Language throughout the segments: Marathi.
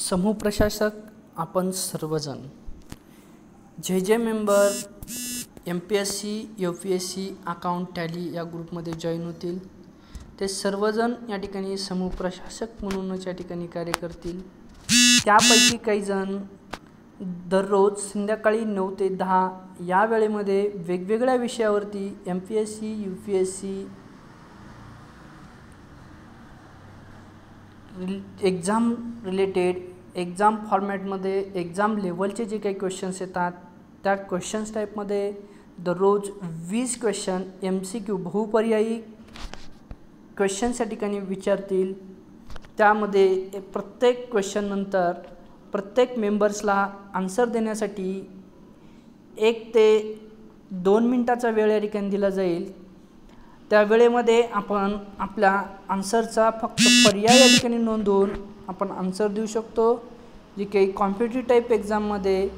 समूह प्रशासक आपण सर्वजण जे member MPSC UPSC account tally या ग्रुपमध्ये जॉईन होतील ते सर्वजण या ठिकाणी समूह प्रशासक म्हणूनच या ठिकाणी कार्य करतील। त्यापैकी काही जण दररोज संध्याकाळी 9 ते 10 या वेळेमध्ये वेगवेगळ्या विषयावरती MPSC UPSC exam related exam फॉर्मॅटमध्ये एग्जाम लेवलचे जे काही क्वेश्चन्स येतात त्या क्वेश्चन्स टाईपमध्ये दररोज 20 क्वेश्चन MCQ बहुपर्यायी क्वेश्चन्स या ठिकाणी विचारतील। त्यामध्ये प्रत्येक क्वेश्चन नंतर प्रत्येक मेंबर्सला आन्सर देण्यासाठी 1 ते 2 मिनिटाचा वेळ या ठिकाणी दिला जाईल। त्या वेळेमध्ये आपण आपल्या आन्सरचा फक्त पर्याय या ठिकाणी नोंदवून आपण आन्सर देऊ शकतो। जे काही कॉम्पिटिटिव्ह टाईप एक्झाममध्ये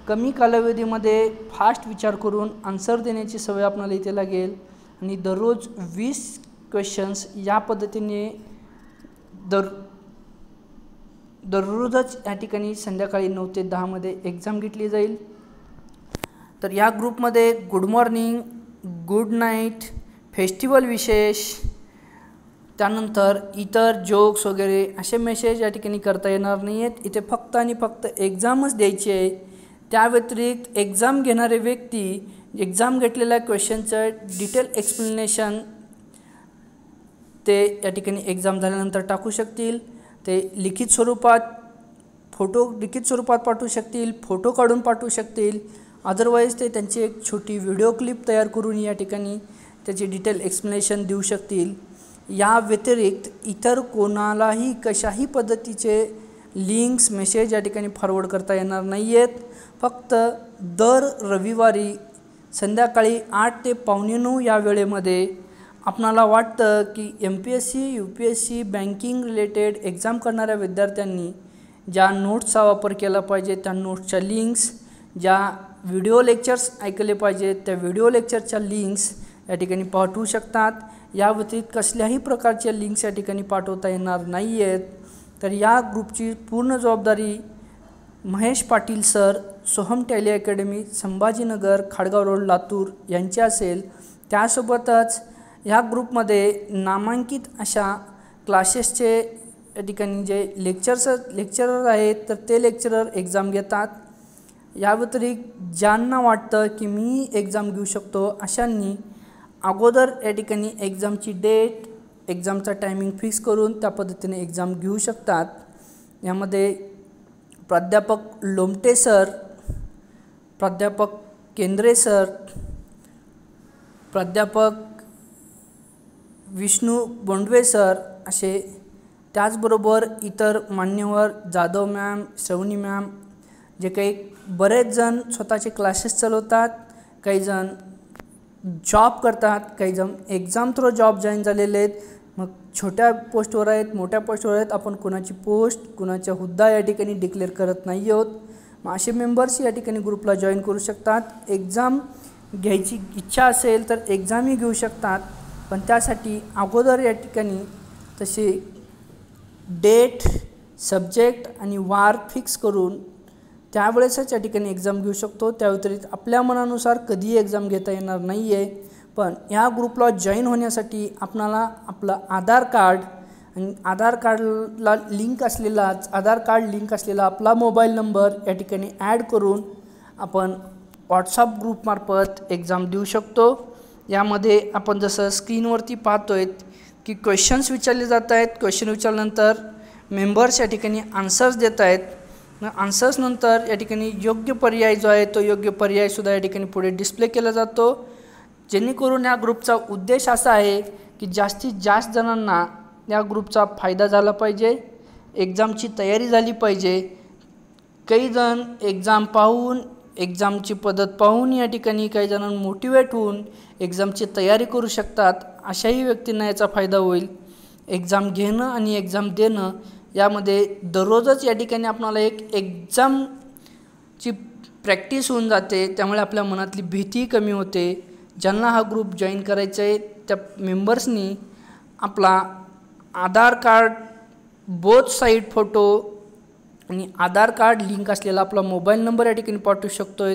कमी कालावधीमध्ये फास्ट विचार करून आन्सर देण्याची सवय आपल्याला इथे लागेल आणि दररोज 20 क्वेश्चन्स या पद्धतीने दररोजच या ठिकाणी संध्याकाळी 9 ते 10 मध्ये एग्जाम घेतली जाईल। तर या ग्रुपमध्ये good morning, good night, festival विशेष, त्यानंतर इतर जोक्स वगैरे असे मेसेज या ठिकाणी करता येणार नाही आहेत। इथे फक्त आणि फक्त एक्झामच द्यायची आहे। त्या व्यतिरिक्त एक्झाम घेणारे व्यक्ती एक्झाम घेतलेल्या क्वेश्चनचं डिटेल एक्सप्लेनेशन ते या ठिकाणी एक्झाम झाल्यानंतर टाकू शकतील। ते लिखित स्वरूपात लिखित स्वरूपात पाठवू शकतील, फोटो काढून पाठवू शकतील। अदरवाईज ते त्यांची एक छोटी व्हिडिओ क्लिप तयार करून या ठिकाणी त्याची डिटेल एक्सप्लेनेशन देऊ शकतील। या व्यतिरिक्त इतर कोणालाही कशाही पद्धतीचे लिंक्स मेसेज या ठिकाणी फॉरवर्ड करता येणार नाही आहेत। फक्त दर रविवारी संध्याकाळी 8 ते 8:45 या वेळेमध्ये आपणाला वाटतं की MPSC UPSC banking related exam करणाऱ्या विद्यार्थ्यांनी ज्या नोट्सचा वापर केला पाहिजे त्या नोट्सच्या लिंक्स, ज्या व्हिडिओ लेक्चर्स ऐकले पाहिजेत त्या व्हिडिओ लेक्चरच्या लिंक्स या ठिकाणी पाठवू शकतात। या व्यतिरिक्त कसल्याही प्रकारच्या लिंक्स या ठिकाणी पाठवता येणार नाही आहेत। तर या ग्रुपची पूर्ण जबाबदारी Mahesh Patil sir, Soham tally academy, Sambhajinagar, Khadgaon road, Latur यांची असेल। त्यासोबतच ह्या ग्रुपमध्ये नामांकित अशा क्लासेसचे या ठिकाणी जे लेक्चरर आहेत तर ते लेक्चरर एक्झाम घेतात। या व्यतिरिक्त ज्यांना वाटतं की मी एक्झाम घेऊ शकतो अशांनी अगोदर या ठिकाणी एक्झामची डेट, एक्झामचा टायमिंग फिक्स करून त्या पद्धतीने एक्झाम घेऊ शकतात। यामध्ये प्राध्यापक लोमटे सर, प्राध्यापक केंद्रे सर, प्राध्यापक विष्णू बोंडवे सर असे, त्याचबरोबर इतर मान्यवर जाधव मॅम, श्रवणी मॅम, जे काही बरेच जण स्वतःचे क्लासेस चालवतात, काही जण जॉब करतात, काही जण एक्झाम थ्रू जॉब जॉईन झालेले आहेत। मग छोट्या पोस्टवर आहेत, मोठ्या पोस्टवर आहेत, आपण कोणाची पोस्ट कोणाचा हुद्दा या ठिकाणी डिक्लेअर करत नाही आहोत। मग असे मेंबर्स या ठिकाणी ग्रुपला जॉईन करू शकतात। एक्झाम घ्यायची इच्छा असेल तर एक्झामही घेऊ शकतात, पण त्यासाठी अगोदर या ठिकाणी तसे डेट, सब्जेक्ट आणि वार फिक्स करून त्यावेळेसच या ठिकाणी एक्झाम घेऊ शकतो। त्या व्यतिरिक्त आपल्या मनानुसार कधीही एक्झाम घेता येणार नाही आहे। पण या ग्रुपला जॉईन होण्यासाठी आपणाला आपलं आधार कार्ड आणि आधार कार्डला लिंक असलेला आपला मोबाईल नंबर या ठिकाणी ॲड करून आपण व्हॉट्सअप ग्रुपमार्फत एक्झाम देऊ शकतो। यामध्ये आपण जसं स्क्रीनवरती पाहतोय की क्वेश्चन्स विचारले जात आहेत। क्वेश्चन विचारल्यानंतर मेंबर्स या ठिकाणी आन्सर्स देत आहेत। आन्सर्स नंतर या ठिकाणी योग्य पर्याय जो आहे तो योग्य पर्यायसुद्धा या ठिकाणी पुढे डिस्प्ले केला जातो। जेणेकरून या ग्रुपचा उद्देश असा आहे की जास्तीत जास्त जणांना या ग्रुपचा फायदा झाला पाहिजे, एक्झामची तयारी झाली पाहिजे। काही जण एक्झाम पाहून एक्झामची पद्धत पाहून या ठिकाणी काही जणांना मोटिवेट होऊन एक्झामची तयारी करू शकतात। अशाही व्यक्तींना याचा फायदा होईल। एक्झाम घेणं आणि एक्झाम देणं यामध्ये दररोजच या ठिकाणी आपल्याला एक एक्झामची प्रॅक्टिस होऊन जाते, त्यामुळे आपल्या मनातली भीती कमी होते। ज्यांना हा ग्रुप जॉईन करायचा आहे त्या मेंबर्सनी आपला आधार कार्ड बोथ साईड फोटो आणि आधार कार्ड लिंक असलेला आपला मोबाईल नंबर या ठिकाणी पाठवू शकतो.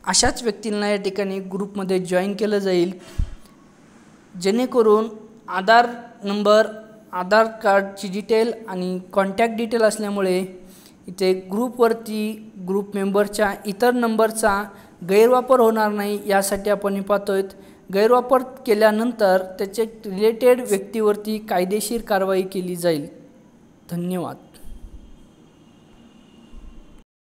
अशाच व्यक्तींना या ठिकाणी ग्रुपमध्ये जॉईन केलं जाईल, जेणेकरून आधार नंबर, आधार कार्डची डिटेल आणि कॉन्टॅक्ट डिटेल असल्यामुळे इथे ग्रुप मेंबरच्या इतर नंबरचा गैरवापर होणार नाही, यासाठी आपण हे पाहतोय. गैरवापर केल्यानंतर त्याचे रिलेटेड व्यक्तीवरती कायदेशीर कारवाई केली जाईल. धन्यवाद.